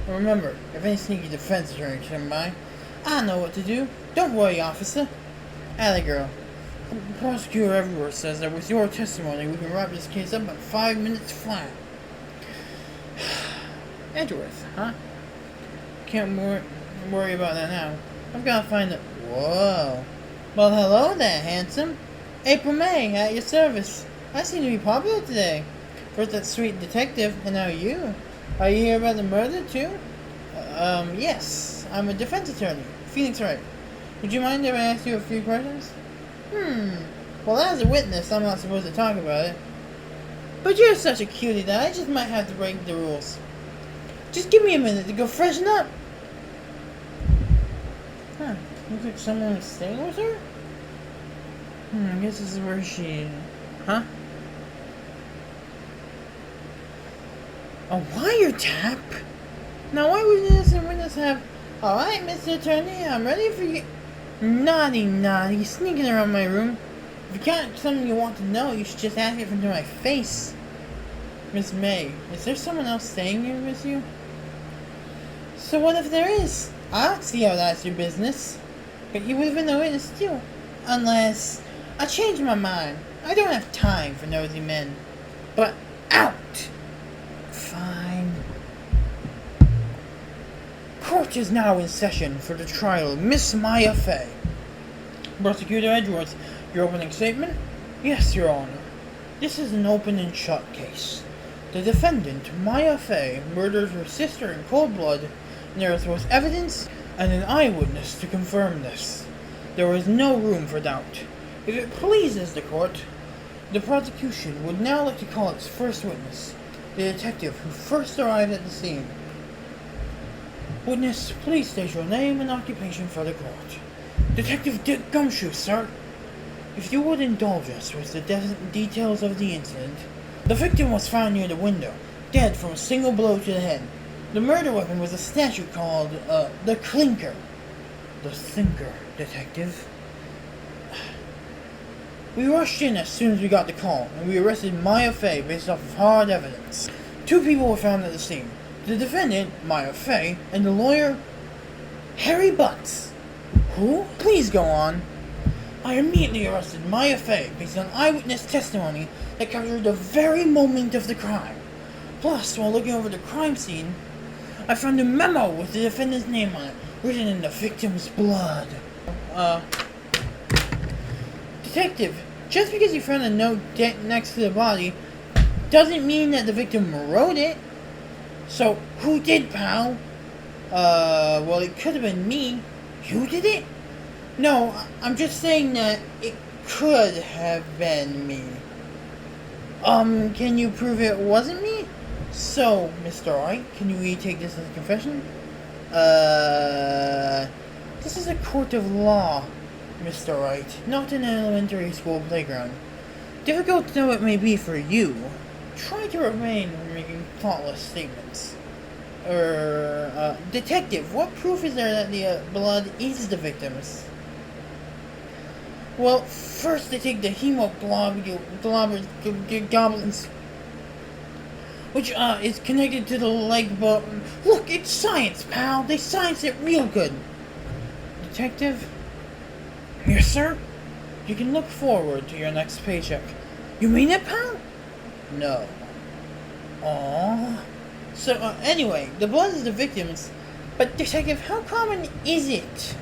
Remember, if any sneaky defense attorney come by, I know what to do. Don't worry, officer. Alley girl. The prosecutor everywhere says that with your testimony, we can wrap this case up in 5 minutes flat. Edgeworth, huh? Can't worry about that now. I've got to find it. Whoa. Well, hello there, handsome. April May, at your service. I seem to be popular today. First that sweet detective, and now you. Are you here about the murder, too? Yes. I'm a defense attorney. Phoenix Wright. Would you mind if I ask you a few questions? Well, as a witness, I'm not supposed to talk about it. But you're such a cutie that I just might have to break the rules. Just give me a minute to go freshen up. Huh. Looks like someone is staying with her? I guess this is where she... Huh? A wiretap? Now why would this witness have... Alright, Mr. Attorney, I'm ready for you... Naughty, sneaking around my room. If you got something you want to know, you should just ask it from my face. Miss May, is there someone else staying here with you? So what if there is? I don't see how that's your business. But he would have been the witness too. Unless... I changed my mind. I don't have time for nosy men. But out! Fine. Court is now in session for the trial of Miss Maya Fey. Prosecutor Edgeworth, your opening statement? Yes, Your Honor. This is an open and shut case. The defendant, Maya Fey, murdered her sister in cold blood, and there is both evidence and an eyewitness to confirm this. There is no room for doubt. If it pleases the court, the prosecution would now like to call its first witness, the detective who first arrived at the scene. Witness, please state your name and occupation for the court. Detective Dick Gumshoe, sir. If you would indulge us with the details of the incident. The victim was found near the window, dead from a single blow to the head. The murder weapon was a statue called, the Clinker. The Thinker, Detective. We rushed in as soon as we got the call, and we arrested Maya Fey based off of hard evidence. 2 people were found at the scene. The defendant, Maya Fey, and the lawyer, Harry Butts. Who? Please go on. I immediately arrested Maya Fey based on eyewitness testimony that captured the very moment of the crime. Plus, while looking over the crime scene, I found a memo with the defendant's name on it, written in the victim's blood. Detective, just because you found a note next to the body doesn't mean that the victim wrote it. So, who did, pal? Well, it could have been me. You did it? No, I'm just saying that it could have been me. Can you prove it wasn't me? So, Mr. Wright, can you retake this as a confession? This is a court of law, Mr. Wright, not an elementary school playground. Difficult though it may be for you, try to remain when making thoughtless statements. Detective, what proof is there that the blood is the victim's? Well, first they take the hemoglobins, which, is connected to the leg bone. Look, it's science, pal! They science it real good! Detective? Yes, sir? You can look forward to your next paycheck. You mean it, pal? No. Aww. So, anyway, the blood is the victim's, but Detective, how common is it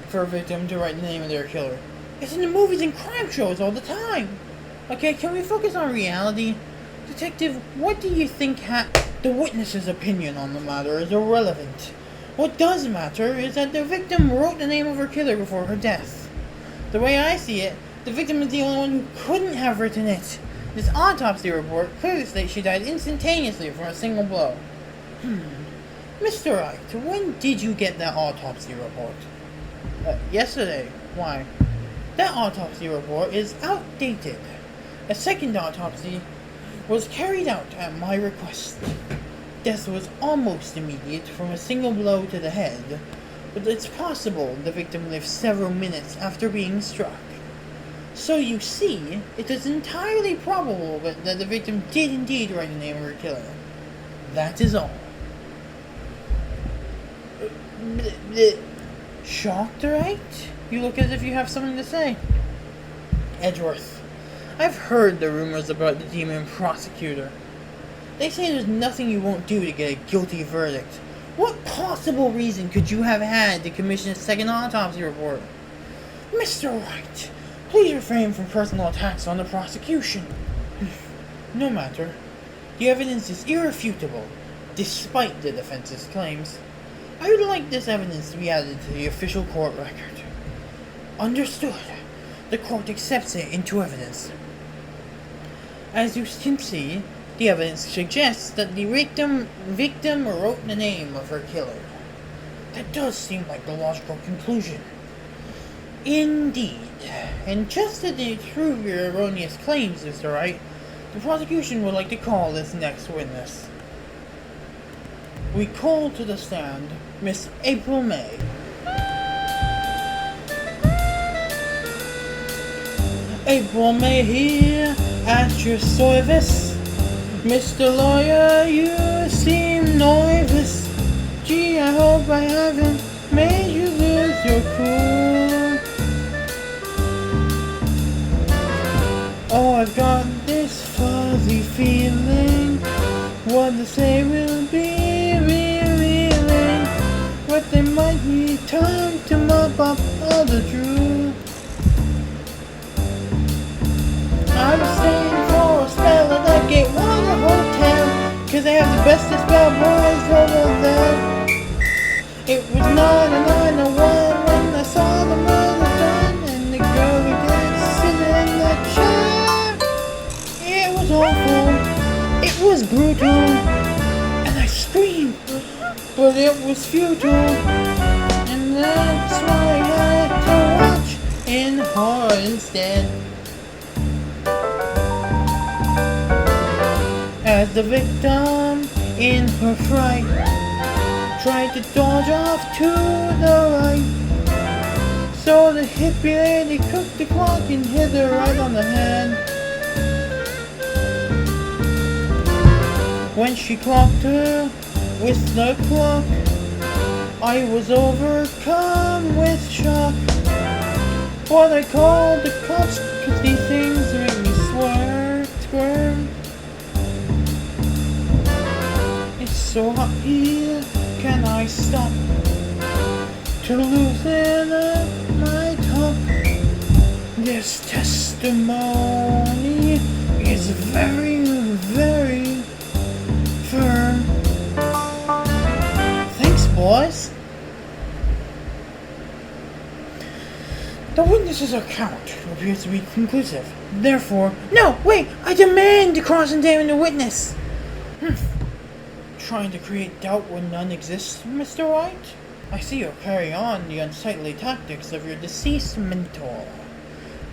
for a victim to write the name of their killer? It's in the movies and crime shows all the time. Okay, can we focus on reality? Detective, what do you think the witness's opinion on the matter is irrelevant. What does matter is that the victim wrote the name of her killer before her death. The way I see it, the victim is the only one who couldn't have written it. This autopsy report clearly states she died instantaneously from a single blow. Mr. Wright, when did you get that autopsy report? Yesterday. Why? That autopsy report is outdated. A second autopsy was carried out at my request. Death was almost immediate from a single blow to the head, but it's possible the victim lived several minutes after being struck. So you see, it is entirely probable that the victim did indeed write the name of her killer. That is all. Bleh, bleh. Shocked, right? You look as if you have something to say. Edgeworth, I've heard the rumors about the demon prosecutor. They say there's nothing you won't do to get a guilty verdict. What possible reason could you have had to commission a second autopsy report? Mr. White, please refrain from personal attacks on the prosecution. No matter. The evidence is irrefutable, despite the defense's claims. I would like this evidence to be added to the official court record. Understood. The court accepts it into evidence. As you can see, the evidence suggests that the victim wrote the name of her killer. That does seem like the logical conclusion. Indeed. And just to prove your erroneous claims, Mr. Wright, the prosecution would like to call this next witness. We call to the stand Miss April May. April May here at your service. Mr. Lawyer, you seem nervous. Gee, I hope I haven't made you lose your cool. Oh, I've got this fuzzy feeling what they say will be revealing, but they might need time to mop up all the truth. I'm staying for a spell at that Gatewater Hotel, 'cause they have the bestest bellboys over there. It was 9:01 when I saw the murder done, and the girl who did it sitting in the chair. It was awful, it was brutal, and I screamed, but it was futile, and that's why I had to watch in horror instead. As the victim, in her fright, tried to dodge off to the right, so the hippie lady cooked the clock and hit her right on the head. When she clocked her with the clock, I was overcome with shock. But I called the cops, 'cause these things make me squirm. So hot here, can I stop to loosen up my top? This testimony is very, very firm. Thanks, boys. The witness's account appears to be conclusive. Therefore, no, wait, I demand to cross-examine the witness. Trying to create doubt when none exists, Mr. White? I see you're carrying on the unsightly tactics of your deceased mentor.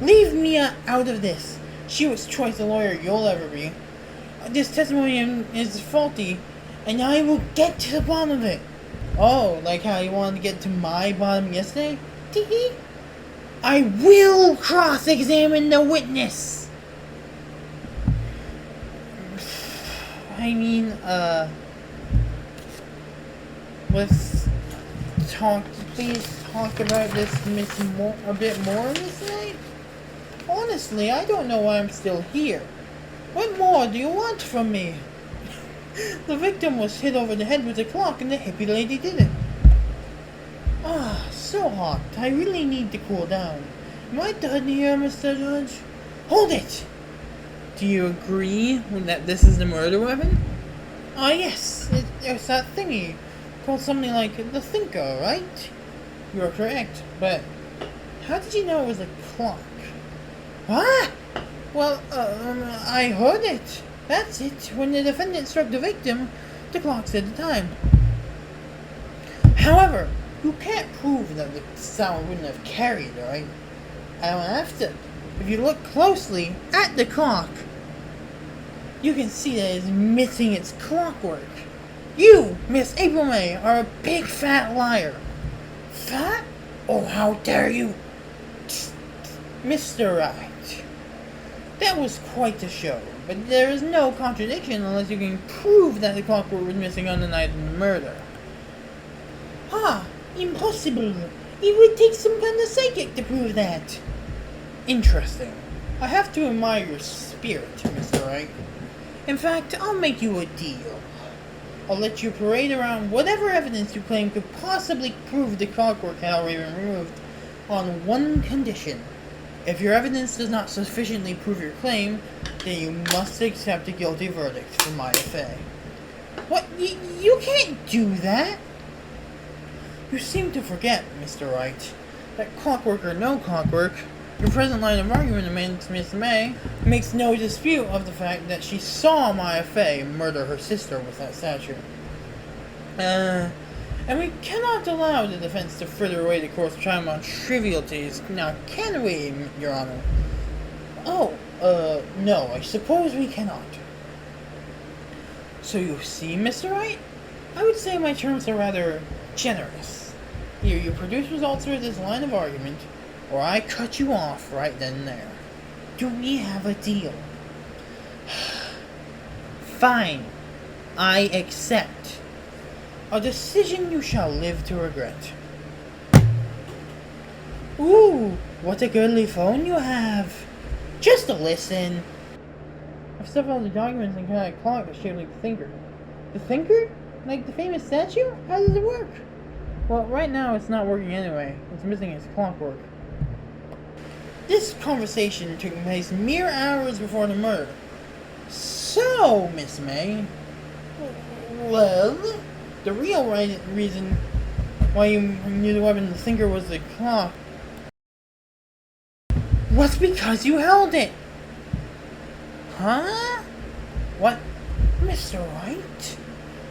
Leave Mia out of this. She was twice the lawyer you'll ever be. This testimony is faulty, and I will get to the bottom of it. Oh, like how you wanted to get to my bottom yesterday? Tee-hee. I will cross-examine the witness! Let's please talk about this a bit more, Miss Knight? Honestly, I don't know why I'm still here. What more do you want from me? The victim was hit over the head with a clock and the hippie lady did it. Ah, so hot. I really need to cool down. Am I done here, Mr. Judge? Hold it! Do you agree that this is the murder weapon? Ah, yes. It's that thingy. Called something like the Thinker, right? You're correct, but how did you know it was a clock? What? Well, I heard it. That's it. When the defendant struck the victim, the clock said the time. However, you can't prove that the sound wouldn't have carried, right? I don't have to. If you look closely at the clock, you can see that it's missing its clockwork. You, Miss April May, are a big fat liar. Fat? Oh, how dare you! Mr. Wright, that was quite a show, but there is no contradiction unless you can prove that the clockwork was missing on the night of the murder. Ah, Impossible. It would take some kind of psychic to prove that. Interesting. I have to admire your spirit, Mr. Wright. In fact, I'll make you a deal. I'll let you parade around whatever evidence you claim could possibly prove the clockwork had already been removed on one condition. If your evidence does not sufficiently prove your claim, then you must accept a guilty verdict from my FA. What? You can't do that! You seem to forget, Mr. Wright, that clockwork or no clockwork, your present line of argument against Miss May makes no dispute of the fact that she saw my FA murder her sister with that statue. And we cannot allow the defense to further away the court's time on trivialities, now can we, Your Honor? Oh, no, I suppose we cannot. So you see, Mr. Wright, I would say my terms are rather generous. Either you produce results for this line of argument, or I cut you off right then and there. Do we have a deal? Fine. I accept. A decision you shall live to regret. Ooh, what a goodly phone you have. Just to listen. I've stuffed all the documents and kind of clock that's shaped like the Thinker. The Thinker? Like the famous statue? How does it work? Well, right now it's not working anyway. It's missing its clockwork. This conversation took place mere hours before the murder. So, Miss May, well, the real reason why you knew the weapon of the Thinker was the clock was because you held it. Huh? What? Mr. Wright?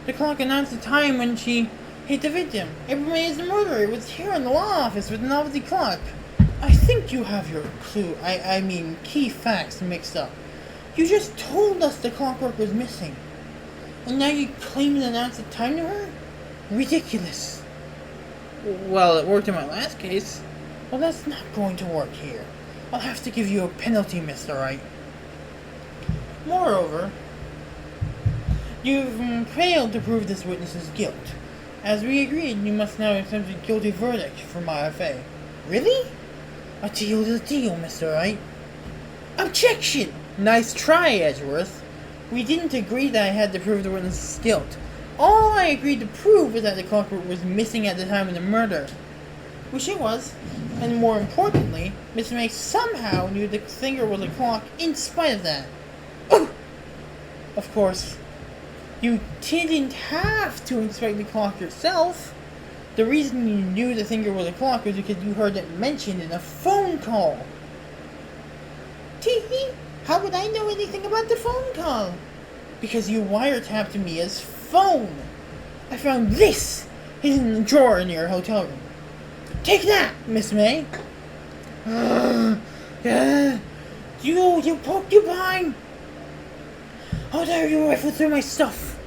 The clock announced the time when she hit the victim. It remains the murderer. It was here in the law office with the novelty clock. I think you have your I mean, key facts mixed up. You just told us the clockwork was missing. And now you claim to announce the time to her? Ridiculous. Well, it worked in my last case. Well, that's not going to work here. I'll have to give you a penalty, Mr. Wright. Moreover, you've failed to prove this witness's guilt. As we agreed, you must now accept a guilty verdict from my FA. Really? A deal is a deal, Mr. Wright. Objection! Nice try, Edgeworth. We didn't agree that I had to prove the witness's guilt. All I agreed to prove was that the clockwork was missing at the time of the murder. Which it was. And more importantly, Miss May somehow knew the Thinker was a clock in spite of that. Oh! Of course, you didn't have to inspect the clock yourself. The reason you knew the Thinker was a clock was because you heard it mentioned in a phone call. Tee-hee! How would I know anything about the phone call? Because you wiretapped Mia's phone. I found this hidden in the drawer in your hotel room. Take that, Miss May. You porcupine! How dare you rifle through my stuff?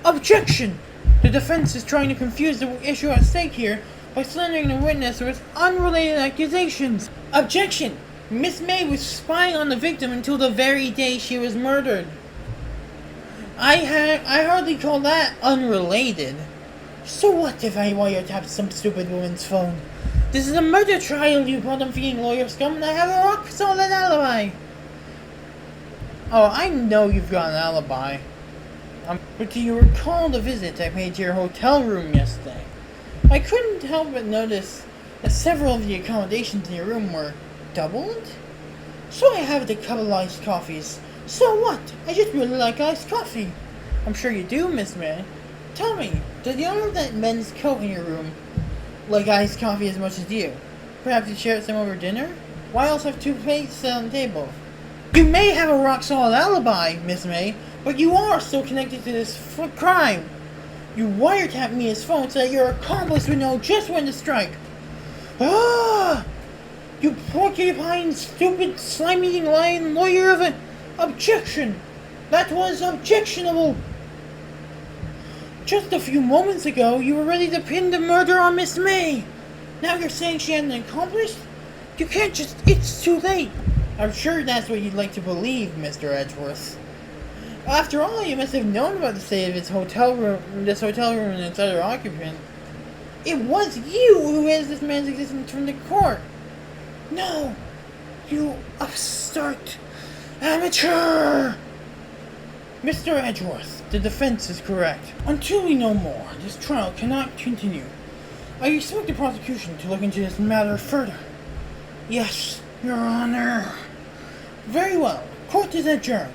Objection! The defense is trying to confuse the issue at stake here by slandering the witness with unrelated accusations. Objection! Miss May was spying on the victim until the very day she was murdered. I hardly call that unrelated. So what if I wiretapped some stupid woman's phone? This is a murder trial, you bottom-feeding lawyer scum, and I have a rock-solid alibi. Oh, I know you've got an alibi. But do you recall the visit I paid to your hotel room yesterday? I couldn't help but notice that several of the accommodations in your room were doubled? So I have the couple iced coffees. So what? I just really like iced coffee. I'm sure you do, Miss May. Tell me, does the owner of that men's coat in your room like iced coffee as much as you? Perhaps you shared some over dinner? Why else have two plates on the table? You may have a rock-solid alibi, Miss May, but you are still connected to this crime. You wiretapped Mia's phone so that your accomplice would know just when to strike. Ah! You porcupine, stupid, slime-eating lion lawyer of an objection! That was objectionable! Just a few moments ago, you were ready to pin the murder on Miss May. Now you're saying she hadn't accomplished? You can't just... It's too late. I'm sure that's what you'd like to believe, Mr. Edgeworth. After all, you must have known about the state of this hotel room and its other occupant. It was you who raised this man's existence from the court. No, you upstart amateur! Mr. Edgeworth, the defense is correct. Until we know more, this trial cannot continue. I expect the prosecution to look into this matter further. Yes, Your Honor. Very well. Court is adjourned.